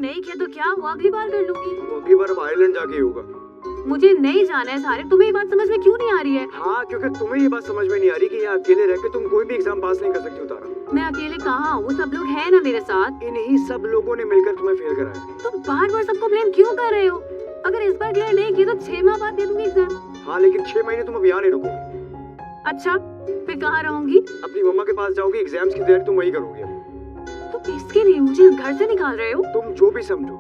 नहीं किया तो क्या हुआ, अगली बार कर लूंगी। वो अगली बार अब आयरलैंड जाके ही होगा। मुझे नहीं जाना है सारे, तुम्हें ये बात समझ में क्यों नहीं आ रही है? हाँ, क्योंकि तुम्हें ये बात समझ में नहीं आ रही कि यहाँ अकेले रह के तुम कोई भी एग्जाम पास नहीं कर सकती उतारा। मैं अकेले कहाँ, वो सब लोग हैं ना मेरे साथ। इन्हीं सब लोगों ने मिलकर तुम्हें फेल कराया। तुम बार बार सबको ब्लेम क्यों कर रहे हो? अगर इस बार क्लियर नहीं की तो 6 माह बाद दे दूंगी एग्जाम। हाँ, लेकिन 6 महीने तुम अब यहाँ नहीं रुकोगी। अच्छा, फिर कहाँ रहूंगी? अपनी मम्मा के पास जाओगी, एग्जाम्स की तैयारी तुम वही करोगी। तो इसके लिए मुझे घर से निकाल रहे हो? तुम जो भी समझो,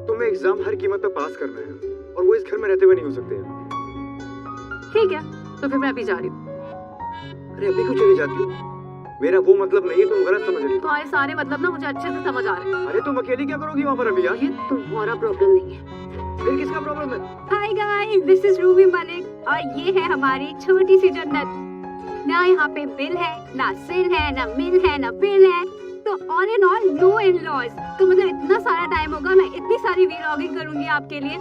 तुम्हें एग्जाम हर कीमत पर पास करना है और वो इस घर में रहते हुए नहीं हो सकते। ठीक है, तो फिर मैं अभी जा रही हूँ। अरे अभी क्यों चली जाती हो? मेरा वो मतलब नहीं है, तुम गलत समझ रही हो। तुम्हारे सारे मतलब ना मुझे अच्छे से समझ आ रहे हैं। अरे तुम अकेली क्या करोगी वहाँ पर अभी यार? ये तुम्हारा प्रॉब्लम नहीं है। फिर किसका प्रॉब्लम है? Hi guys, this is Ruby Malik और ये है हमारी छोटी सी जन्नत। ना यहाँ पे बिल है, ना सिर है, ना मिल है, ना बिल है, तो all in all no in laws. तो मतलब इतना सारा टाइम होगा, मैं इतनी सारी व्लॉगिंग करूंगी आपके लिए।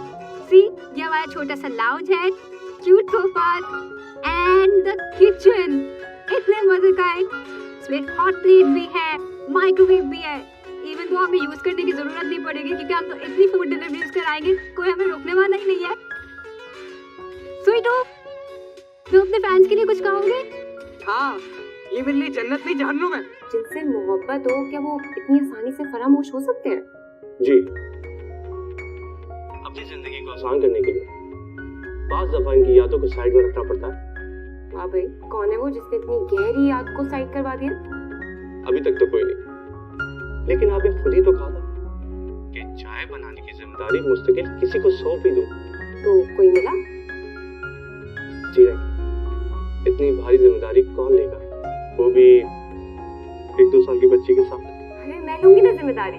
सी, ये हमारा छोटा सा लाउंज है, cute sofa and the kitchen इतने मजे का है। स्प्लिट हॉट प्लेट भी है, माइक्रोवेव भी है। इवन तो हमें यूज करने की जरूरत नहीं पड़ेगी क्योंकि हम तो इतनी फूड डिलीवरीज कराएंगे, कोई हमें रोकने वाला ही नहीं है। स्वीटू, तुम अपने फैंस के लिए कुछ कहोगे? हाँ, ये मेरे लिए जन्नत नहीं जहन्नुम है। जिनसे मोहब्बत हो, क्या वो इतनी आसानी से फरामोश हो सकते हैं? जी, अपनी जिंदगी को आसान करने के लिए बाज़ दफा इनकी यादों को साइड में रखना पड़ता है। वाह भाई, कौन है वो जिसने इतनी गहरी याद को साइड करवा दिया? अभी तक तो कोई नहीं, लेकिन आपने खुद ही तो कहा था कि चाय बनाने की जिम्मेदारी मुस्तकिल किसी को सौंप ही दो। तो कोई मिला? जी नहीं, इतनी भारी जिम्मेदारी कौन लेगा, वो भी 1-2 साल की बच्ची के साथ। अरे मैं लूंगी ना जिम्मेदारी।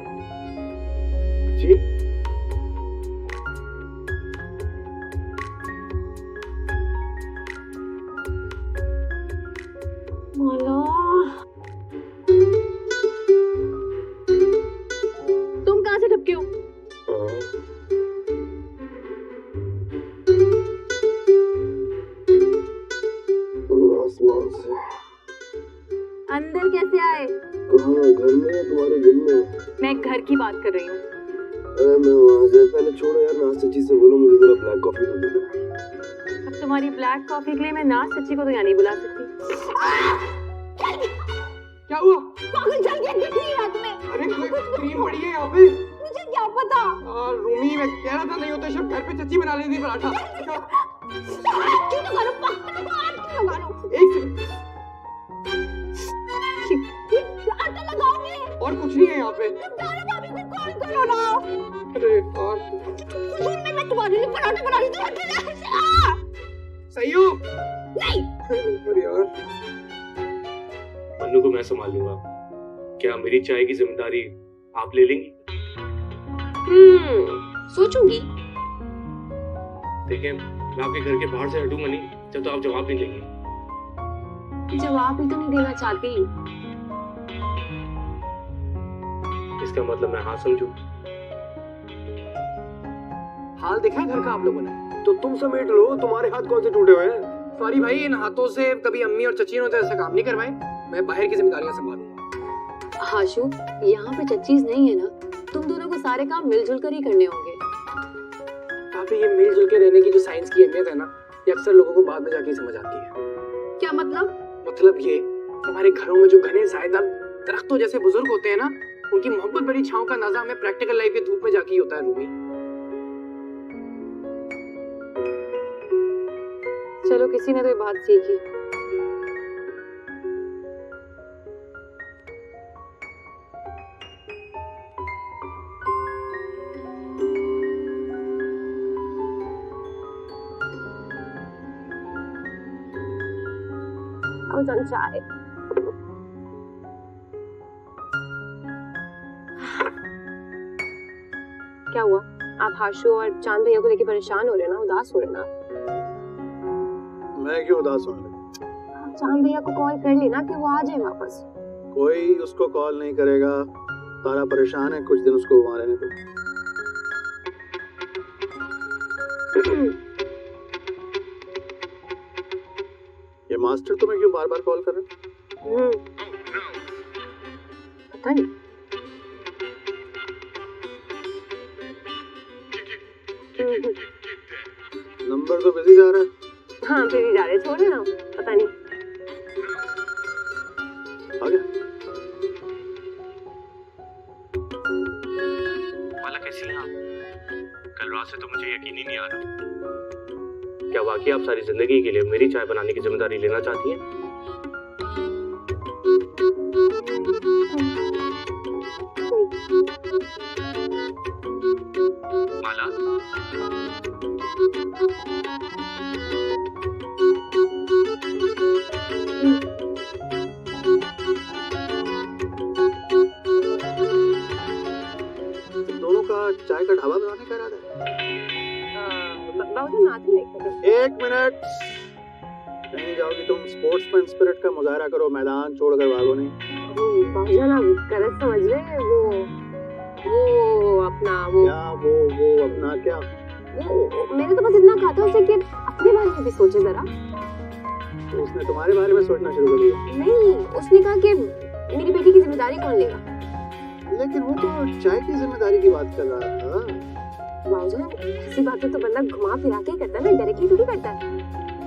जी, माला, तुम कहाँ से टपके हो? आसमान से। अंदर कैसे आए? कहाँ? घर में या तुम्हारे दिल में? मैं घर की बात कर रही हूँ। अरे मैं वहाँ से, पहले छोड़ो यार, नाज सच्ची से बोलो मुझे जरा ब्लैक कॉफी तो दे दो। अब तुम्हारी ब्लैक कॉफी के लिए मैं नाज सच्ची को तो यहाँ नहीं बुला सकती। क्या हुआ? पागल चल गया, दिख नहीं रहा तुम्हें? अरे कोई क्रीम पड़ी है यहाँ पे। मुझे क्या पता? रूमी, मैं कह रहा था नहीं होता शब घर पे चच्ची बना लेती पराठा। क्यों ना करो, पागल क्यों ना करो? एक सेकंड, आटा लगाओगे? और कुछ नहीं है यहाँ पे। दारू भाभी को कॉल करो ना। अरे यार, सुन, मैं तुम्हारे लिए पराठे बना रही हूँ। सही हो? नहीं। अरे यार, मन्नू को मैं संभाल लूंगा, क्या मेरी चाय की जिम्मेदारी आप ले लेंगी? सोचूंगी। देखिए, मैं आपके घर के बाहर से हटूंगा नहीं जब तो आप जवाब नहीं देंगे। जवाब ही तो नहीं देना चाहती। इसका मतलब मैं हाँ समझूं? हाल देखा है घर का आप लोगों ने? तो तुम समेट लो, तुम्हारे हाथ कौन से टूटे हुए हैं? सॉरी भाई, इन हाथों से कभी अम्मी और चची ने तो ऐसा काम नहीं करवाए। मैं बाहर की जिम्मेदारियां संभालूंगा। हाशु, यहाँ पे चच्चीज नहीं है ना, तुम दोनों को सारे काम मिलजुल कर ही करने होंगे। काफी ये मिलजुल के रहने की जो साइंस की अहमियत है ना, ये अक्सर लोगों को बाद में जाके समझ आती है। क्या मतलब? मतलब ये, हमारे घरों में जो घने सायेदार दरख्तों जैसे बुजुर्ग होते हैं ना, उनकी मोहब्बत भरी छांव का अंदाजा हमें प्रैक्टिकल लाइफ के धूप में जाके ही होता है रूबी। चलो, किसी ने तो ये बात सीखी। चाय। क्या हुआ? आप हाशु और चांद भैया को लेके परेशान हो रहे ना, उदास हो रहे ना? मैं क्यों उदास हूँ? चांद भैया को कॉल कर लेना कि वो आ जाए वापस। कोई उसको कॉल नहीं करेगा। तारा परेशान है, कुछ दिन उसको वहाँ रहने दो। ये मास्टर तुम्हें क्यों बार बार कॉल कर रहे हैं? पता नहीं। नंबर तो बिजी जा रहा है। हाँ फिर जा रहे, छोड़े ना, पता नहीं। आ गया। माला कैसी हैं आप? कल रात से तो मुझे यकीन ही नहीं आ रहा। क्या वाकई आप सारी जिंदगी के लिए मेरी चाय बनाने की जिम्मेदारी लेना चाहती हैं? माला, दोनों का चाय का ढाबा बनाने का इरादा है। बाबूजी नाते नहीं करते। 1 मिनट। नहीं जाओगी तुम? स्पोर्ट्समैन स्पिरिट का मुजाहरा करो, मैदान छोड़कर भागो नहीं। बाबूजान आप गलत समझ रहे हैं। वो अपना वो क्या वो अपना क्या? मैंने तो बस इतना कहा था उसे कि अपने बारे में भी सोचे जरा। तो उसने तुम्हारे बारे में सोचना शुरू कर दिया? नहीं, उसने कहा कि मेरी बेटी की जिम्मेदारी कौन लेगा। लेकिन वो तो चाय की जिम्मेदारी की बात कर रहा था। बाबूजान ऐसी बातें तो बंदा घुमा फिरा के करता है ना, डायरेक्टली थोड़ी करता है।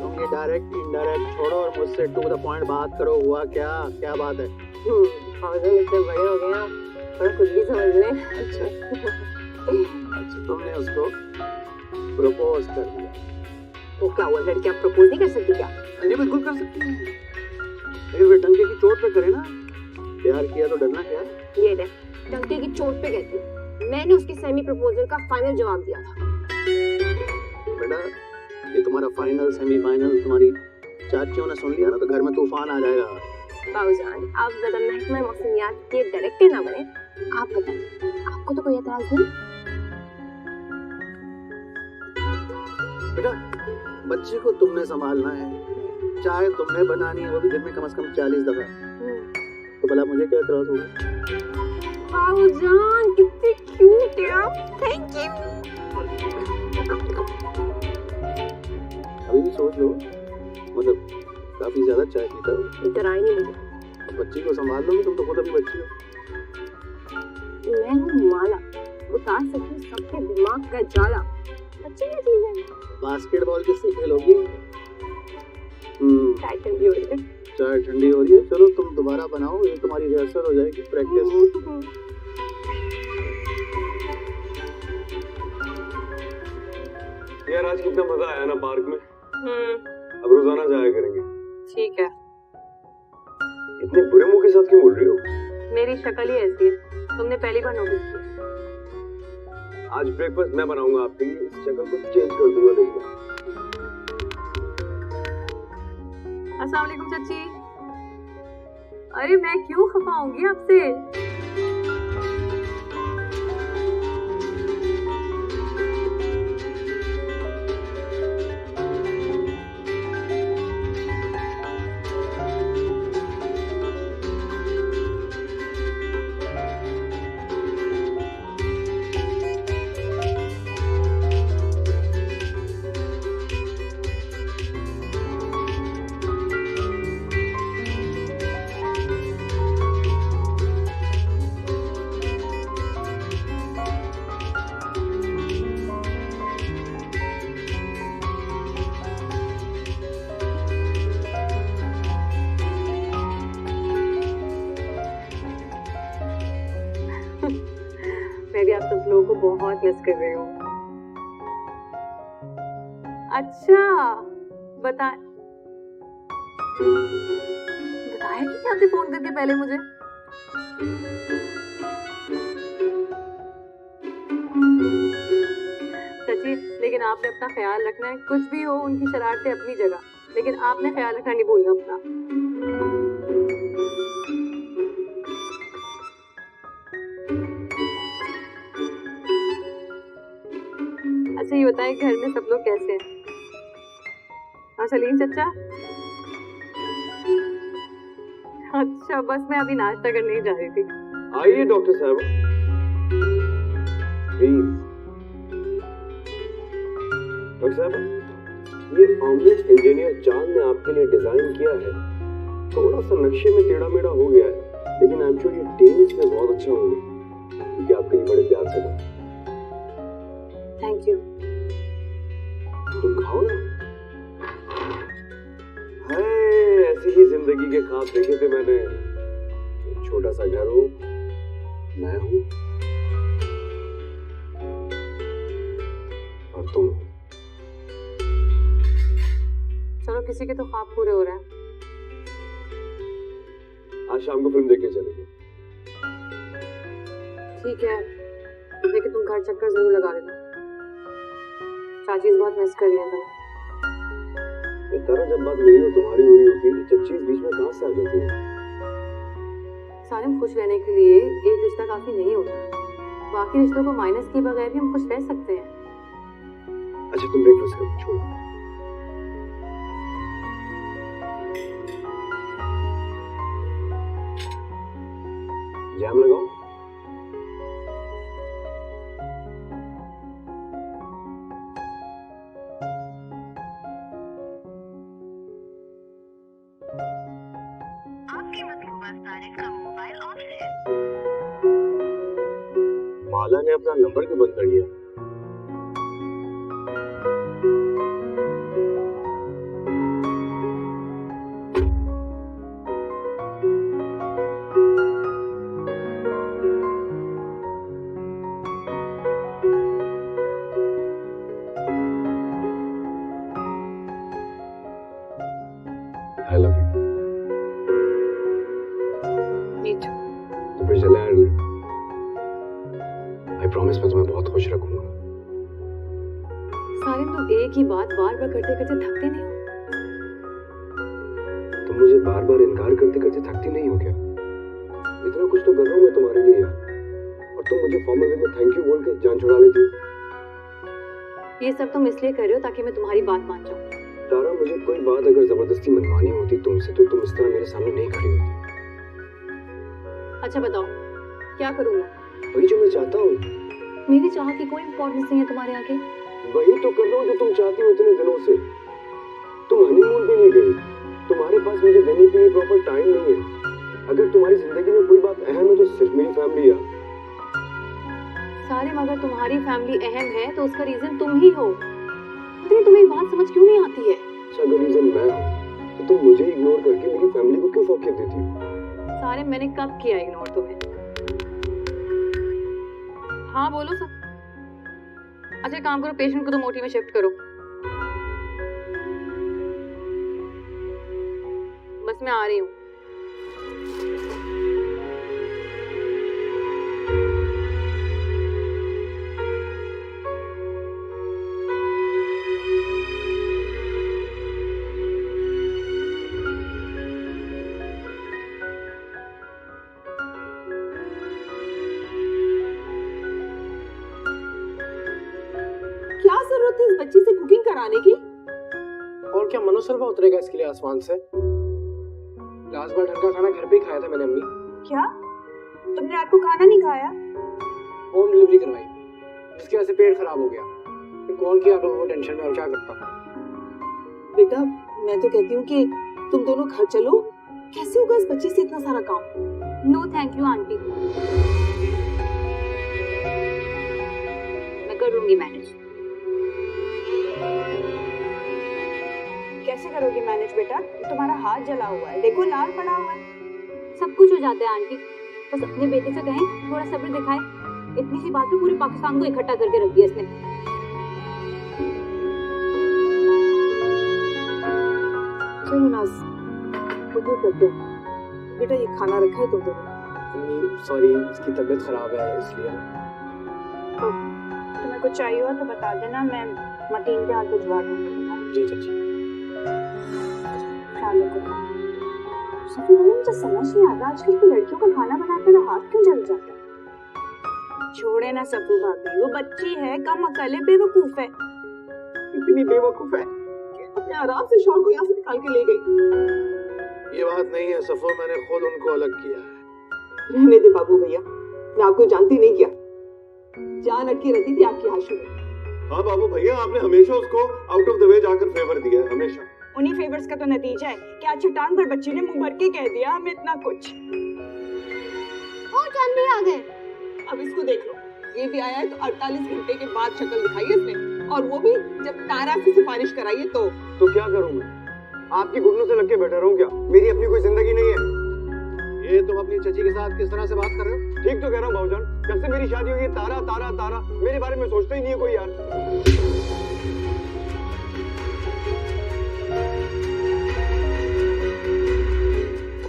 तुम ये डायरेक्ट इनडायरेक्ट छोड़ो और मुझसे टू द पॉइंट बात करो। हुआ क्या? क्या बात है? बाबूजान इतने बड़े हो गए आप, पर कुछ भी समझ लें। अच्छा तुमने उसको प्रपोज कर दिया? तो क्या वो लड़कियां प्रपोज नहीं कर सकती क्या? नहीं बिल्कुल कर सकती है, लेकिन वे डंके की चोट पे करे ना। प्यार किया तो डरना क्या है? ये देख, डंके की चोट पे कहती है। मैंने उसके सेमी प्रपोजल का फाइनल जवाब दिया था। बेटा ये तुम्हारा फाइनल सेमीफाइनल तुम्हारी चाचियों ने सुन लिया ना तो घर में तूफान आ जाएगा। बाबूजान आप ज्यादा महकमा मौसमियात के डायरेक्टर ना बने। आप बताइए, आपको तो कोई एतराज नहीं? बेटा बच्चे को तुमने संभालना है, चाय तुमने बनानी है, वो भी दिन में कम से कम 40 दफा। तो भला मुझे क्या एतराज होगा? बाबूजान कितने क्यूट है आप। Thank you. अभी भी सोच लो, मतलब काफी ज्यादा चाय पीता हो। इधर आई नहीं मुझे। बच्ची को संभाल लोगे तुम तो खुद अभी बच्ची हो। मैं हूँ माला, उतार सकती हूँ सबके दिमाग का जाला। अच्छी क्या चीज है? बास्केटबॉल किससे खेलोगी? चाय ठंडी हो रही है। चाय ठंडी हो रही है, चलो तुम दोबारा बनाओ, ये तुम्हारी रिहर्सल हो जाएगी, प्रैक्टिस। यार आज कितना मजा आया ना पार्क में। अब रोजाना जाया करेंगे। ठीक है। इतने बुरे मुंह के साथ क्यों बोल रही हो? मेरी शक्ल ही ऐसी है, तुमने पहली बार नोटिस किया। आज ब्रेकफास्ट मैं बनाऊंगा आपके लिए, इस शक्ल को चेंज कर दूंगा, देखिए। अस्सलाम वालेकुम चाची। अरे मैं क्यों खफा होंगी आपसे? मैं भी आप सब लोगों को बहुत मिस कर रही हूँ। अच्छा बताया कि आपने फोन करके पहले मुझे? सच्ची, लेकिन आपने अपना ख्याल रखना है। कुछ भी हो, उनकी शरारतें अपनी जगह, लेकिन आपने ख्याल रखना नहीं भूलना अपना। अच्छा ये बताएं, घर में सब लोग कैसे हैं? हाँ सलीम चचा। अच्छा बस मैं अभी नाश्ता करने ही जा रही थी। आइए डॉक्टर साहब, प्लीज। डॉक्टर साहब, ये ऑमलेट इंजीनियर चांद ने आपके लिए डिजाइन किया है। थोड़ा सा नक्शे में टेढ़ा मेढ़ा हो गया है, लेकिन आई एम श्योर ये टेस्ट में बहुत अच्छा होगा, क्योंकि आपके लिए बड़े प्यार से बना। Thank you. तुम खाओ ना। दिल के ख्वाब देखे थे मैंने। एक छोटा सा घर हो, मैं हूं और तुम हो। चलो किसी के तो ख्वाब पूरे हो रहे हैं। आज शाम को फिल्म देखने चलेंगे। ठीक है, लेकिन तुम घर चक्कर जरूर लगा लेना। चाची बहुत मिस कर रही है तुम्हें। ये तरह जब बात मेरी और तुम्हारी हो रही होती है, चच्ची बीच में कहां से आ जाती है? सारे खुश रहने के लिए एक रिश्ता काफी नहीं होता। बाकी रिश्तों को माइनस किए बगैर भी हम खुश रह सकते हैं। अच्छा तुम ब्रेकफास्ट करो, छोड़ो। जैम लगाओ। आपके मतलूबा सारिक का मोबाइल ऑफ है। माला ने अपना नंबर क्यों बंद कर लिया? I love you. Me too. तो फिर चले आयरलैंड। I promise मैं तुम्हें बहुत खुश रखूंगा। सारे तुम एक ही बात बार बार करते करते थकते नहीं हो? तुम मुझे बार बार इनकार करते करते थकती नहीं हो क्या? इतना कुछ तो कर रहा हूँ मैं तुम्हारे लिए यार, और तुम मुझे फॉर्मल वे में थैंक यू बोल के जान छुड़ा लेती हो। ये सब तुम इसलिए कर रहे हो ताकि मैं तुम्हारी बात मान जाऊं। तारा, मुझे कोई बात अगर जबरदस्ती मनवानी होती तुमसे तो तुम इस तरह मेरे सामने नहीं खड़ी होती। अच्छा बताओ, क्या करूं मैं? वही जो मैं चाहता हूँ। मेरी चाह की कोई इम्पोर्टेंस नहीं है तुम्हारे आगे। वही तो कर रहा हूँ जो तुम चाहती हो इतने दिनों से। तुम हनीमून भी नहीं गई, तुम्हारे पास मुझे देने के लिए प्रॉपर टाइम नहीं है। अगर तुम्हारी जिंदगी में कोई बात अहम है तो सिर्फ मेरी फैमिली है। सारे मगर तुम्हारी फैमिली अहम है तो उसका रीजन तुम ही हो। लेकिन तुम्हें ये बात समझ क्यों नहीं आती है? अच्छा अगर रीजन मैं हूँ तो तुम मुझे इग्नोर करके मेरी फैमिली को क्यों फौकियत देती हो? सारे मैंने कब किया इग्नोर तुम्हें? हाँ बोलो सब। अच्छा काम करो, पेशेंट को तो मोटी में शिफ्ट करो। बस मैं आ रही हूँ। क्या जरूरत है इस बच्ची से कुकिंग कराने की? और क्या मनोसरवा उतरेगा इसके लिए आसमान से? लास्ट बार ढंग का खाना घर पे ही खाया था मैंने अम्मी। क्या तुमने रात को खाना नहीं खाया? होम डिलीवरी करवाई, जिसकी वजह से पेट खराब हो गया। फिर कॉल किया तो वो टेंशन में और क्या करता। बेटा मैं तो कहती हूँ कि तुम दोनों घर चलो। कैसे होगा इस बच्ची से इतना सारा काम? नो थैंक यू आंटी, मैं कर लूंगी मैनेज। कैसे करोगी मैनेज बेटा? तुम्हारा हाथ जला हुआ है, देखो लाल पड़ा हुआ है। सब कुछ हो जाता है आंटी, बस अपने बेटे से कहें थोड़ा सब्र दिखाए। इतनी सी बात में पूरे पाकिस्तान को इकट्ठा करके रख दिया इसने। चलो नाज कुछ करते हो। बेटा ये खाना रखा है तुम दोनों। अम्मी सॉरी, इसकी तबीयत खराब है इसलिए। तुम्हें कुछ चाहिए हो तो बता देना, मैं मतीन के हाथ भिजवा दूंगी। जी चाची। सफी मुझे समझ नहीं आता आजकल की लड़कियों का खाना बनाकर ना हाथ क्यों जल जाता है? छोड़े ना सफू भाभी, वो बच्ची है, कम अकल है, बेवकूफ है। इतनी बेवकूफ है कि अपने आराम से शौहर को यहाँ से निकाल के ले गई। ये बात नहीं है सफो, मैंने खुद उनको अलग किया है। रहने दे बाबू भैया, मैं आपको जानती नहीं क्या जान अटकी रहती थी आपकी हाशू में। हाँ बाबू भैया, आपने हमेशा उसको आउट ऑफ द वे जाकर फेवर दिया है, हमेशा। उन्हीं फेवर्स का तो नतीजा है कि आज चट्टान पर बच्ची ने मुंह भर के कह दिया हमें इतना कुछ। ओ चांद भी आ गए। अब इसको देख लो, ये भी आया है तो 48 घंटे के बाद शक्ल दिखाई है इसने, और वो भी जब तारा से सिफारिश कराई है तो क्या करूं मैं? आपकी घुटनों से लग के बैठा रहूं क्या? मेरी अपनी कोई जिंदगी नहीं है। ये तुम अपनी चची के साथ किस तरह से बात कर रहे हो? ठीक तो कह रहा हूँ भाऊजान, जब से मेरी शादी हुई है तारा तारा तारा, मेरे बारे में सोचता ही नहीं है कोई यार।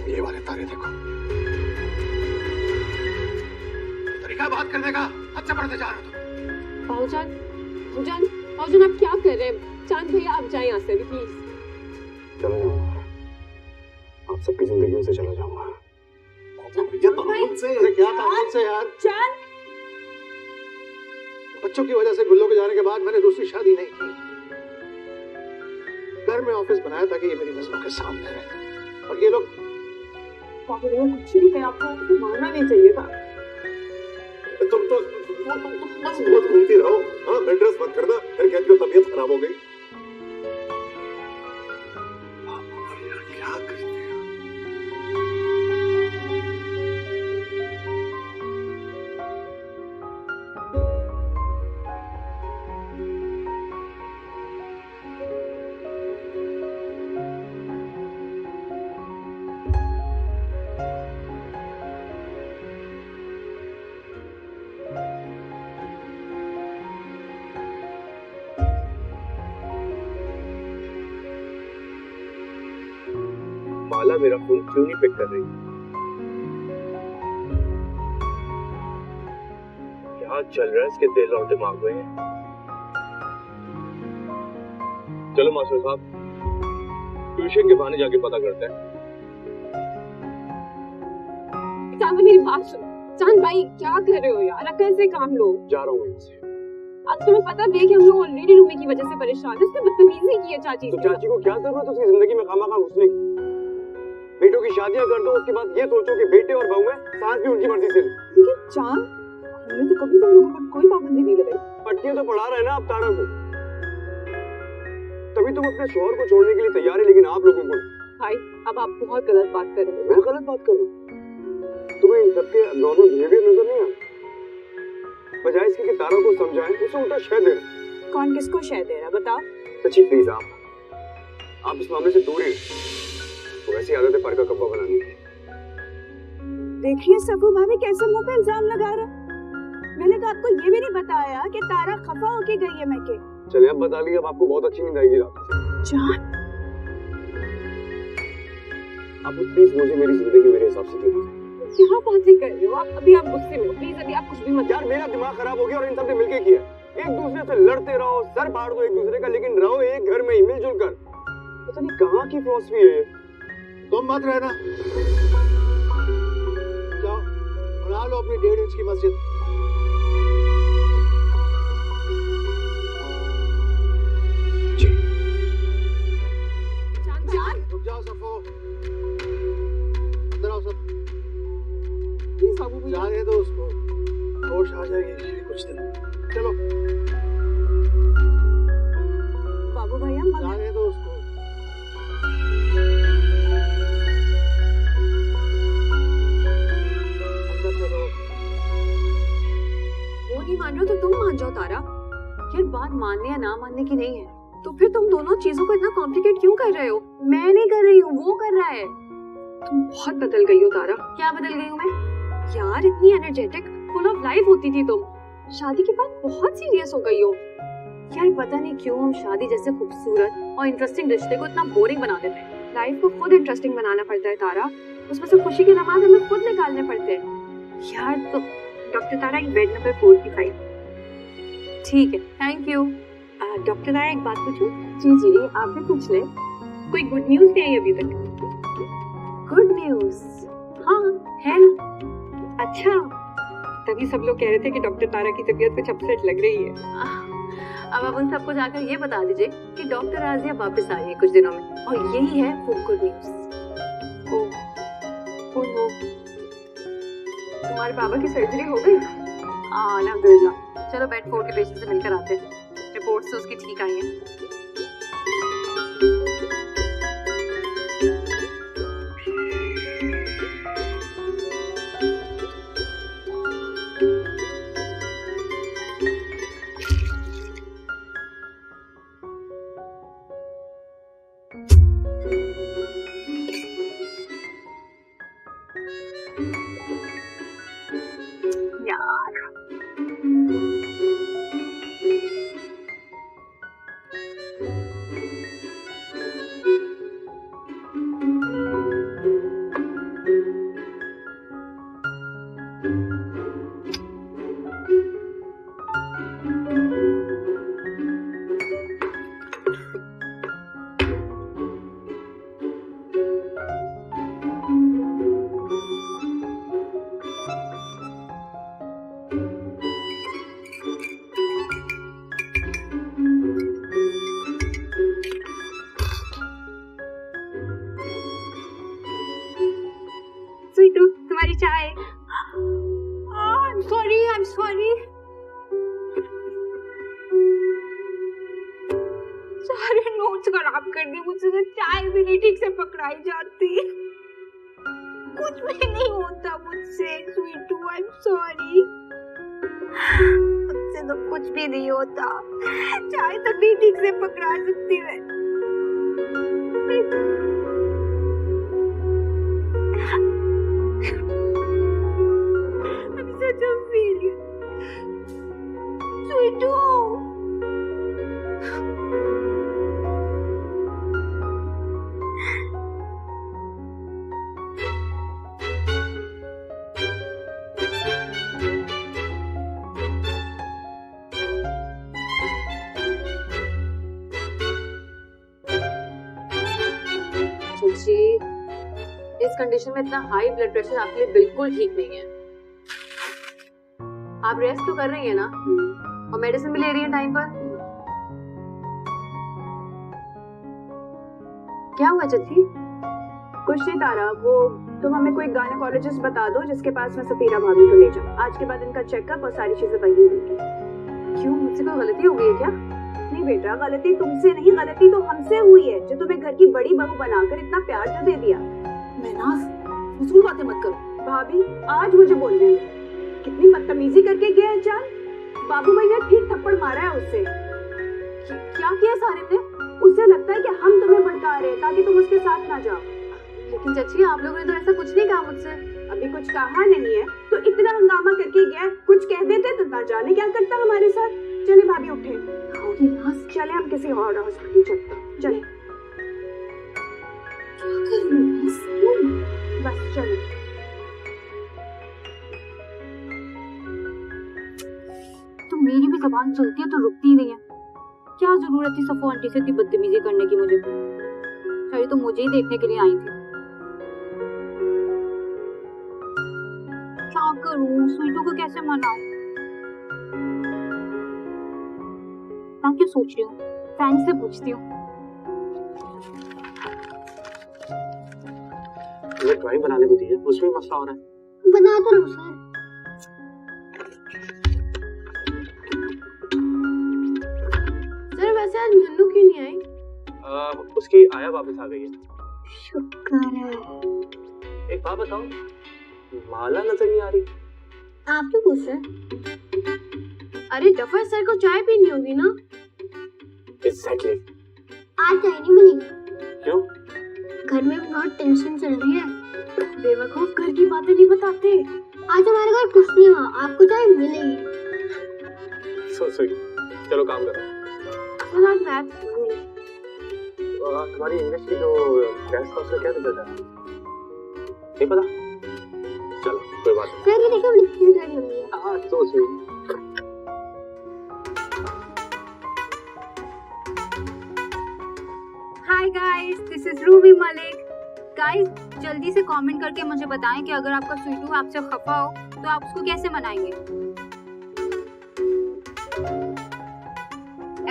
ये वाले तारे देखो, तरीका बात करने का अच्छा बढ़ते जा रहे हो तुम। भाऊजान भाऊजान भाऊजान आप क्या कर रहे हैं? चांद भैया आप जाएं यहाँ से अभी प्लीज। चला जाऊंगा, आप सबकी जिंदगियों से चला जाऊंगा। ये तो मुझसे अरे क्या था मुझसे यार? चांद बच्चों की वजह से गुल्लो के जाने के बाद मैंने दूसरी शादी नहीं की। घर में ऑफिस बनाया ताकि ये मेरी नजरों के सामने रहे, और ये लोग बाबू भैया कुछ भी कहे आपको मानना नहीं चाहिए था। तुम बस बहुत घूमती रहो। हाँ, बेड रेस्ट मत करना, फिर कहती हो तबीयत खराब हो गई। क्या करते हैं? माला मेरा फोन क्यों नहीं पिक कर रही? क्या चल रहा है इसके दिल और दिमाग में? चलो मास्टर साहब, ट्यूशन के बहाने जाके पता करते हैं। चांद मेरी बात सुनो। चांद भाई क्या कर रहे हो यार? अकल से काम लो। जा रहा हूँ यहाँ से। अब तुम्हें पता भी है कि हम लोग ऑलरेडी रूमी की वजह से परेशान हैं। उसने बदतमीजी की है चाची तो से। चाची को क्या जरूरत है उसकी जिंदगी में खामा खा घुसने की? बेटों की शादियां कर दो, उसके बाद ये सोचो कि बेटे और बहू में सास भी उनकी मर्जी से। लेकिन चांद हमने तो कभी तुम लोगों पर कोई पाबंदी नहीं लगाई। पट्टियां तो पढ़ा रहे ना आप तारा को, तभी तुम अपने शोहर को छोड़ने के लिए तैयार है, लेकिन आप लोगों को भाई अब आप बहुत गलत बात कर रहे हो। मैं गलत बात कर रहा हूँ? तुम्हें इन सबके नॉर्मल बिहेवियर नजर नहीं आता? बजाय इसके कि तारा को समझाएं, उसे उल्टा शह दे रहे। कौन किसको शह दे रहा बताओ? सच्ची प्लीज आप इस मामले से दूर ही तो वैसी आदत है पर का कब्बा बनाने की। देखिए सफू भाभी कैसे मुंह पे इल्जाम लगा रहा। मैंने तो आपको ये भी नहीं बताया कि तारा खफा होके गई है मैं के। चले अब बता ली, अब आपको बहुत अच्छी नींद आएगी रात को। चांद आप प्लीज मुझे मेरी जिंदगी मेरे हिसाब से जीने दें। क्या बातें कर रहे हो आप? अभी आप गुस्से में हो, प्लीज अभी आप कुछ भी मत। यार मेरा दिमाग खराब हो गया और इन सब ने मिलके किया। एक दूसरे से लड़ते रहो, सर फाड़ दो एक दूसरे का, लेकिन रहो एक घर में ही मिलजुल कर। पता नहीं कहाँ की फिलॉसफी है ये। तुम मत रहना, जाओ बना लो अपनी 1.5 इंच की मस्जिद। चांद रुक जाओ सफो, अंदर आओ सब। प्लीज बाबू भैया। जाने दो उसको, होश आ जाएगी कुछ दिन। चलो बाबू भैया मगर जाने दो उसको। अंदर चलो। वो नहीं मान रहे हो तो तुम मान जाओ तारा। यार बात मानने या ना मानने की नहीं है, तो फिर तुम दोनों चीजों को इतना कॉम्प्लिकेट क्यों कर रहे हो? मैं नहीं कर रही हूँ, वो कर रहा है। तुम बहुत बदल गई हो तारा। क्या बदल गई हूँ मैं? यार इतनी एनर्जेटिक फुल ऑफ लाइफ होती थी तुम, शादी के बाद बहुत सीरियस हो गई हो। यार पता नहीं क्यों हम शादी जैसे खूबसूरत और इंटरेस्टिंग रिश्ते को इतना बोरिंग बना देते हैं। लाइफ को खुद इंटरेस्टिंग बनाना पड़ता है तारा, उसमें से खुशी के लम्हात हमें खुद निकालने पड़ते हैं। यार तो डॉक्टर तारा एक बेड नंबर 45। ठीक है, थैंक यू। डॉक्टर तारा एक बात पूछूं? जी जी आप भी पूछ ले। कोई गुड न्यूज नहीं आई अभी तक? गुड न्यूज हाँ है ना। अच्छा तभी सब लोग कह रहे थे कि डॉक्टर तारा की तबीयत कुछ अपसेट लग रही है। अब आप उन सबको जाकर ये बता दीजिए कि डॉक्टर राजिया वापस आई है कुछ दिनों में, और यही है वो गुड न्यूज। ओह तुम्हारे बाबा की सर्जरी हो गई? हाँ अल्हम्दुलिल्लाह। चलो बेड 4 के पेशेंट से मिलकर आते हैं, रिपोर्ट से उसकी ठीक आई है। कर दी, मुझसे तो चाय भी नहीं ठीक से पकड़ाई जाती। कुछ भी नहीं होता मुझसे स्वीटू, आई एम सॉरी। मुझसे तो कुछ भी नहीं होता, चाय तक नहीं ठीक से पकड़ा सकती मैं। I'm such a failure. Sweetu, जी, इस कंडीशन में इतना हाई ब्लड प्रेशर आपके लिए बिल्कुल ठीक नहीं है। आप रेस्ट तो कर रही हैं ना, और मेडिसिन भी ले रही हैं टाइम पर। क्या हुआ चची? कुछ नहीं तारा, वो तुम हमें कोई गायनेकोलॉजिस्ट बता दो जिसके पास मैं सफीरा भाभी को ले जाऊं। आज के बाद इनका चेकअप और सारी चीजें वही होंगी। क्यों, मुझसे कोई गलती हो गई है क्या? नहीं बेटा, गलती तुमसे नहीं, गलती तो हमसे हुई है जो तुम्हें घर की बड़ी बहू बनाकर इतना प्यार जो दे दिया। महनाज, फजूल बातें मत करो। भाभी आज मुझे बोलने में कितनी बदतमीजी करके गया है जान। बाबू भाई ने ठीक थप्पड़ मारा है उससे। क्या किया सारे ने? उसे लगता है कि हम तुम्हें भड़का रहे हैं ताकि तुम उसके साथ ना जाओ। लेकिन चची, आप लोगों ने तो ऐसा कुछ नहीं कहा मुझसे। अभी कुछ कहा नहीं है तो इतना हंगामा करके गया। कुछ कह देते तो ना जाने क्या करता हमारे साथ। चले भाभी उठे, चले हम किसी और हॉस्पिटल चलते हैं। चले, बस चलो। तो मेरी भी जबान चलती है तो रुकती नहीं है। क्या जरूरत थी सफो आंटी से इतनी बदतमीजी करने की? मुझे शायद तो मुझे ही देखने के लिए आई थी। क्या करूं, स्वीटू को कैसे मनाऊं? मैं क्यों सोच रही हूँ, फ्रेंड से पूछती हूँ। मुझे ड्राइंग बनाने को दी है, उसमें मसला हो रहा है। बना तो लो सर। सर वैसे आज नन्नू क्यों नहीं आई? उसकी आया वापस आ गई है। शुक्र है। एक बात बताओ, माला नजर नहीं आ रही। आप क्यों पूछ रहे? अरे डफर सर को चाय पीनी होगी ना। एग्जैक्टली। आज चाय नहीं मिलेगी। क्यों? घर में बहुत टेंशन चल रही है। बेवकूफ, घर की बातें नहीं बताते। आज हमारे घर कुछ नहीं हुआ, आपको चाय मिलेगी। So sweet. चलो काम करो। सर आज मैथ तुम्हारी इंग्लिश की जो टेस्ट था उसका क्या रिजल्ट है? नहीं पता? चलो कोई बात नहीं। सर ये देखो लिखने का नहीं है। हाँ so sweet. Hi guys, this is Ruby Malik. Guys जल्दी से कमेंट करके मुझे बताएं कि अगर आपका स्वीटू आपसे खफा हो तो आप उसको कैसे मनाएंगे।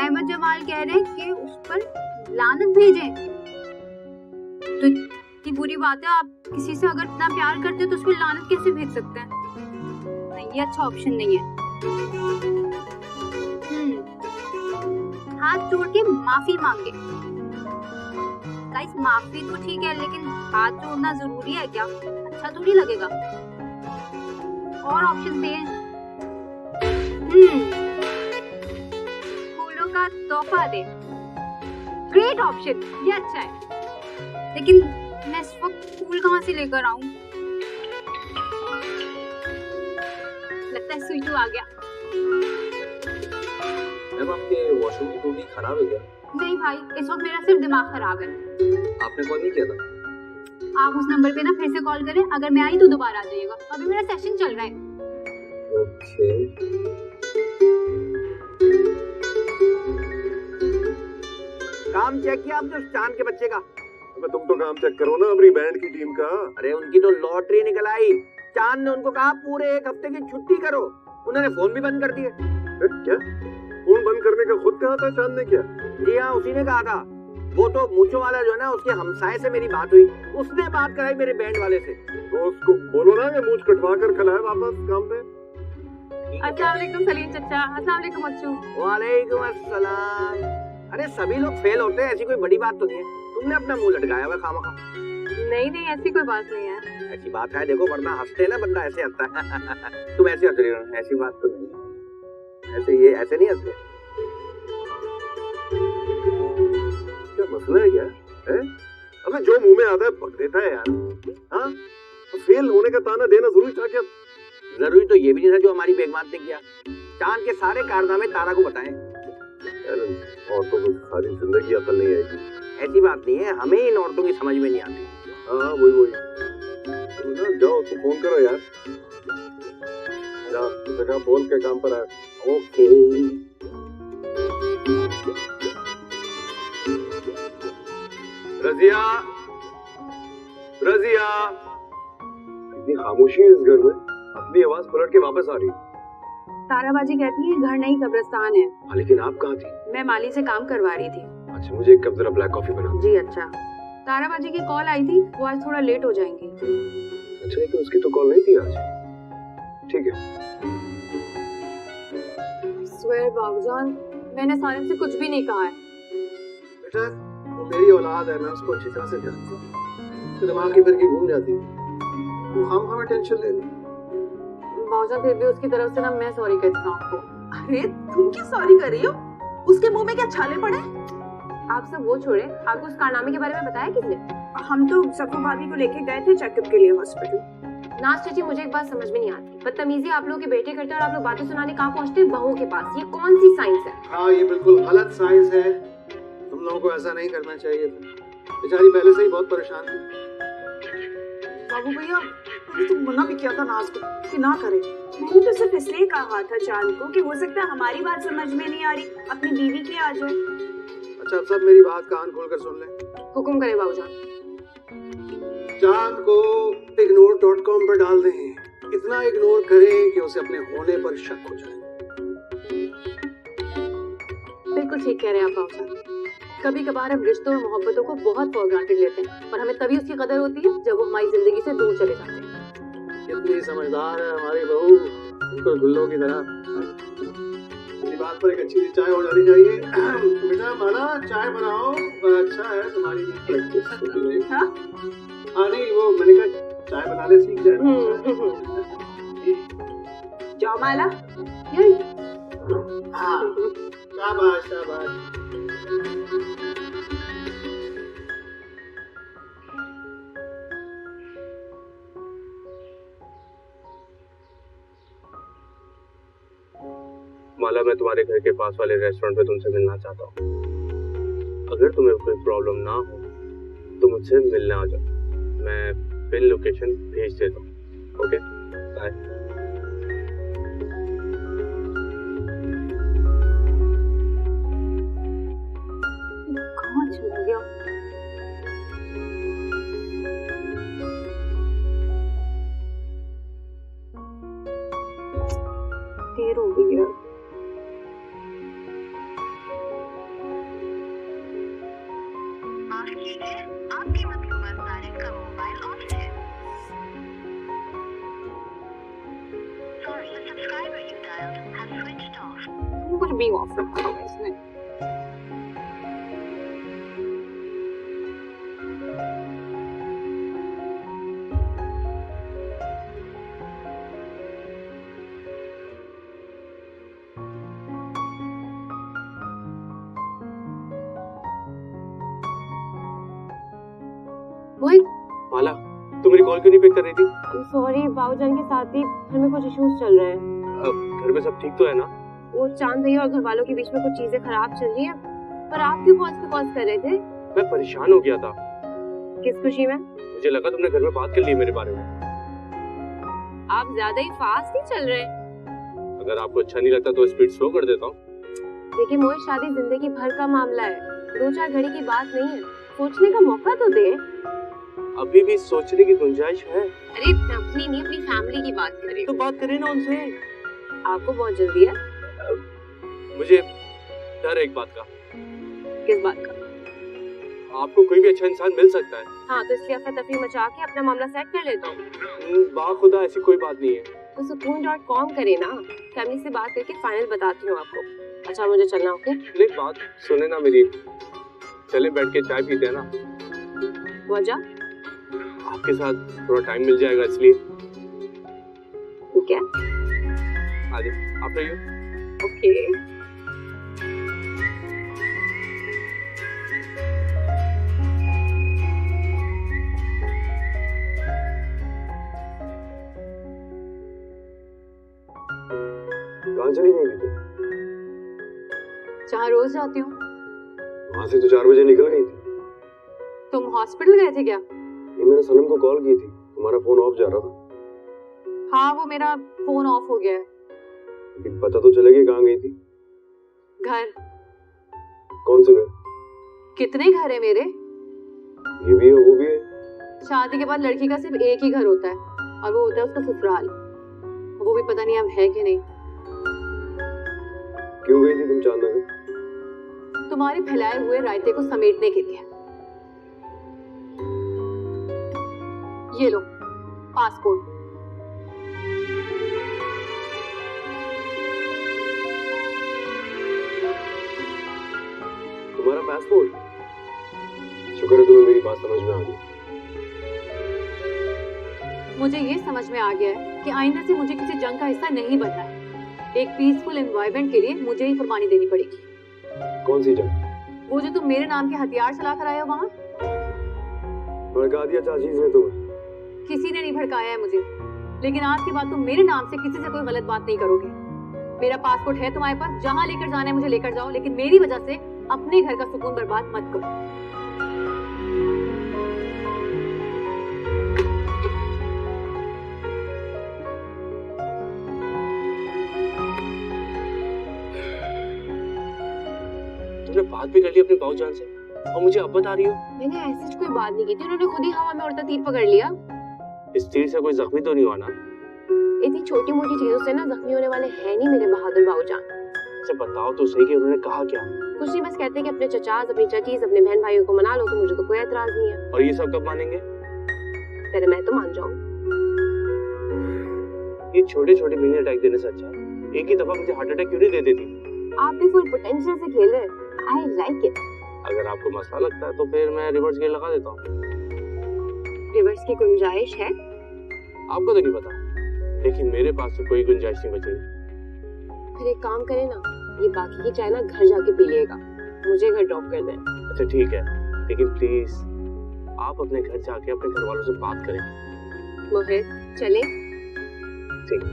अहमद जमाल कह रहे हैं कि उस पर लानत भेजें। तो इतनी बुरी बात है, आप किसी से अगर इतना प्यार करते हो तो उस पर लानत कैसे भेज सकते हैं? नहीं, ये अच्छा ऑप्शन नहीं है। हाथ जोड़ के माफी मांगे। गाइस माफी तो ठीक है, लेकिन हाथ जोड़ना जरूरी है क्या? अच्छा थोड़ी लगेगा। और ऑप्शन दें। फूलों का तोहफा दे। ग्रेट ऑप्शन, ये अच्छा है। लेकिन मैं इस वक्त फूल कहाँ से लेकर आऊं? लगता है स्वीटू आ गया। मैम आपके वॉशरूम की टूटी खराब है क्या? नहीं भाई, इस वक्त मेरा सिर्फ दिमाग खराब है। आपने कॉल नहीं किया था? आप उस नंबर पे ना फिर से कॉल करें, अगर मैं आई तो दोबारा आ जाइएगा। अभी मेरा सेशन चल रहा है। ओके। काम चेक किया आपने उस चांद के बच्चे का? तुम तो काम चेक करो ना अपनी बैंड की टीम का। अरे उनकी तो लॉटरी निकल आई। चांद ने उनको कहा पूरे 1 हफ्ते की छुट्टी करो, उन्होंने फोन भी बंद कर दिए। क्या? फोन बंद करने का खुद कहा था चांद ने क्या? जी हाँ, उसी ने कहा था। वो तो मूंछों वाला जो है ना, उसके हमसाये से मेरी बात हुई, उसने बात कराई मेरे बैंड वाले से। तो उसको बोलो ना कि मूंछ कटवा कर खिलाए वापस काम पे। अस्सलाम वालेकुम सलीम चचा। अस्सलाम वालेकुम अच्छू। वालेकुम अस्सलाम। अरे सभी लोग फेल होते हैं, ऐसी कोई बड़ी बात तो नहीं है। तुमने अपना मुंह लटकाया हुआ खामखा। नहीं नहीं, ऐसी कोई बात नहीं है। ऐसी बात है, देखो वरना हंसते हैं ना, बंदा ऐसे हंसता है। तुम ऐसे हंस रही हो, ऐसी बात तो नहीं है। ऐसे ये ऐसे नहीं हंसते। क्या मसला है क्या है? अबे जो मुंह में आता है पक देता है यार। हाँ, तो फेल होने का ताना देना जरूरी था क्या? जरूरी तो ये भी नहीं था जो हमारी बेगमात ने किया। चांद के सारे कारनामे तारा को बताएं। औरतों को सारी जिंदगी अकल नहीं आएगी। ऐसी बात नहीं है, हमें इन औरतों की समझ में नहीं आती। हाँ वही जाओ तो फोन करो यार। जगह बोल के काम पर आए। ओके। रजिया, रजिया, इतनी खामोशी है इस घर में, अपनी आवाज पलट के वापस आ रही। ताराबाजी कहती है घर नहीं कब्रिस्तान है। हाँ, लेकिन आप कहाँ थी? मैं माली से काम करवा रही थी। अच्छा, मुझे एक कप जरा ब्लैक कॉफी बना। जी अच्छा। ताराबाजी की कॉल आई थी, वो आज थोड़ा लेट हो जाएंगी। अच्छा, लेकिन उसकी तो कॉल नहीं थी आज। ठीक है। स्वेर बाबूजान, मैंने सारिन से कुछ भी नहीं कहा है। बेटा, वो मेरी औलाद है, मैं उसको अच्छी तरह से जानता हूँ। तो दिमाग की फिर घूम जाती है, वो हम टेंशन ले रही। बाबूजान फिर भी उसकी तरफ से ना मैं सॉरी कहती हूँ आपको। अरे तुम क्यों सॉरी कर रही हो? उसके मुंह में क्या छाले पड़े? आप सब वो छोड़े, आपको उस कारनामे के बारे में बताया किसने? हम तो सफू भाभी को लेके गए थे चेकअप के लिए हॉस्पिटल। नाज चाची, मुझे एक बात समझ में नहीं आती। बदतमीजी आप लोगों के बेटे करते हैं और आप लोग बातें सुनाने कहाँ पहुँचते हैं बहू के पास। ये कौन सी साइंस है? हाँ, ये बिल्कुल गलत साइंस है। तुम लोगों को ऐसा नहीं करना चाहिए था। बेचारी पहले से ही बहुत परेशान थी। बाबू भैया, तो मना भी किया था नाज को कि ना करे। मैंने तो सिर्फ इसलिए कहा था चांद को कि हो सकता है हमारी बात समझ में नहीं आ रही, अपनी बीवी की आ जाए। अच्छा, अब सब मेरी बात कान खोल कर सुन ले। हुक्म करे बाबूजान। चांद को ignore.com पर डाल दें। इतना इग्नोर करें कि उसे अपने होने पर शक हो जाए। बिल्कुल ठीक कह रहे हैं आप बाबूजान। कभी कभार हम रिश्तों और मोहब्बतों को बहुत फॉर ग्रांटेड लेते हैं, पर हमें तभी उसकी कदर होती है जब वो हमारी जिंदगी से दूर चले जाते हैं। कितनी समझदार है हमारी बहू, बिल्कुल गुल्लों की तरह। इसी बात पर एक अच्छी सी चाय हो जानी चाहिए। बेटा माला, चाय बनाओ। अच्छा है तुम्हारी प्रैक्टिस। हाँ नहीं, वो मैंने कहा चाय बनाने सीख जाए। जाओ माला। हाँ, शाबाश शाबाश। माला, मैं तुम्हारे घर के पास वाले रेस्टोरेंट पे तुमसे मिलना चाहता हूँ। अगर तुम्हें कोई प्रॉब्लम ना हो तो मुझसे मिलने आ जाओ। मैं पिन लोकेशन भेज देता हूँ। Okay, bye. कहाँ चला गया? देर हो गई है। माफ कीजिए, आपकी मतलूबा सारिन का मोबाइल ऑफ है। Sorry, the subscriber you dialed has switched off. कुछ भी ऑफ रखा होगा इसने। मोहित, माला, तुम मेरी कॉल क्यों नहीं पिक कर रही थी? सॉरी, बाबूजान के साथ ही घर में कुछ इश्यूज चल रहे हैं। अब घर में सब ठीक तो है ना? वो चांद भैया और घर वालों के बीच में कुछ चीजें खराब चल रही है। पर आप क्यों कॉल कर रहे थे? मैं परेशान हो गया था। किस खुशी में? मुझे लगा तुमने घर में बात कर ली मेरे बारे में। आप ज्यादा ही फास्ट नहीं चल रहे। अगर आपको अच्छा नहीं लगता तो स्पीड स्लो कर देता हूँ। देखिए मोहित, शादी जिंदगी भर का मामला है, 2-4 घड़ी की बात नहीं है। सोचने का मौका तो दे। अभी भी सोचने की गुंजाइश है। अरे अपनी नहीं, अपनी फैमिली की बात कर रही तो बात करें ना उनसे। आपको बहुत जल्दी है। मुझे डर है एक बात का। किस बात का? आपको कोई भी अच्छा इंसान मिल सकता है। हाँ, तो इसलिए अफरा-तफरी मचा के अपना मामला सेट कर लेता हूँ। बाखुदा ऐसी कोई बात नहीं है। तो सुकून.com करे ना, फैमिली से बात करके फाइनल बताती हूँ आपको। अच्छा मुझे चलना, ओके? नहीं बात सुने ना मेरी, चले बैठ के चाय पीते हैं ना, वजह? आपके साथ थोड़ा टाइम मिल जाएगा इसलिए। ठीक है, आ जाइए, आफ्टर यू। ओके। कहाँ चली गई थी? जहाँ रोज जाती हूँ। वहाँ से तो 4 बजे निकल गई थी। तुम हॉस्पिटल गए थे क्या? ये मैंने सनम को कॉल की थी, तुम्हारा फोन ऑफ जा रहा था। हाँ, वो मेरा फोन ऑफ हो गया है। लेकिन पता तो चलेगी कहाँ गई थी। घर? कौन से घर? कितने घर है मेरे? ये भी है वो भी है। शादी के बाद लड़की का सिर्फ एक ही घर होता है और वो होता है उसका ससुराल। वो भी पता नहीं अब है कि नहीं। क्यों गई थी तुम चांदनगर? तुम्हारे फैलाए हुए रायते को समेटने के लिए। ये लो पासपोर्ट। तुम्हारा पासपोर्ट? शुक्र है तुम्हें मेरी बात समझ में आ गई। मुझे ये समझ में आ गया है कि आइंदा से मुझे किसी जंग का हिस्सा नहीं बनना है। एक पीसफुल एनवायरनमेंट के लिए मुझे ही कुर्बानी देनी पड़ेगी। कौन सी जंग? वो जो तुम मेरे नाम के हथियार चला कर आए हो वहाँ। भड़का दिया चाचीज ने तुम्हें। किसी ने नहीं भड़काया है मुझे, लेकिन आज के बाद तुम मेरे नाम से किसी से कोई गलत बात नहीं करोगे। मेरा पासपोर्ट है तुम्हारे पास, जहाँ लेकर जाना है मुझे लेकर जाओ, लेकिन मेरी वजह से अपने घर का सुकून बर्बाद मत करो। तुमने बात भी कर ली अपने बाबूजान से और मुझे अब बता रही हो? मैंने ऐसी कोई बात नहीं की थी, उन्होंने खुद ही हवा में उड़ता तीर पकड़ लिया। इस तीर से कोई जख्मी तो नहीं हुआ ना? इतनी छोटी मोटी चीजों से ना जख्मी होने वाले हैं नहीं मेरे बहादुर बाबूजान। अच्छा बताओ तो सही कि उन्होंने कहा क्या? कुछ नहीं, बस कहते हैं कि अपने चचाज, अपनी चाचीज, अपने बहन भाइयों को मना लो, तो मुझे तो कोई एतराज नहीं है। और ये सब कब मानेंगे? तेरे मैं तो मान जाऊँ। ये छोटे छोटे मिनी अटैक देने से अच्छा एक ही दफा मुझे हार्ट अटैक क्यों नहीं दे देती? आप भी फुल पोटेंशियल से खेल रहे हैं। I like it. अगर आपको मसला लगता है तो फिर मैं रिवर्स गियर लगा देता हूँ। रिवर्स की गुंजाइश है? आपको तो नहीं पता, लेकिन मेरे पास तो कोई गुंजाइश नहीं बची। फिर एक काम करें ना, ये बाकी की चाय ना घर जाके पी लेगा, मुझे घर ड्रॉप कर दें। अच्छा ठीक है, लेकिन प्लीज आप अपने घर जाके अपने घर वालों से बात करें। मोहित चले? ठीक।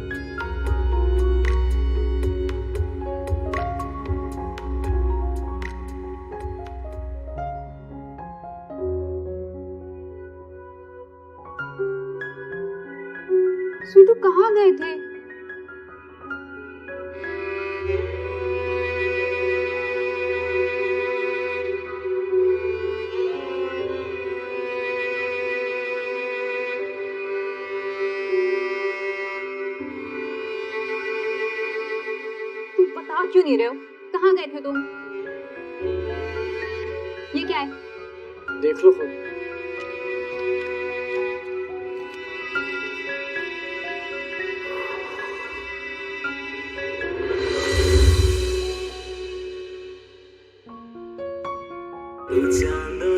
स्वीटू कहाँ गए थे? तुम बता क्यों नहीं रहे हो? कहाँ गए थे तुम? ये क्या है? देख लो खुद। चांदों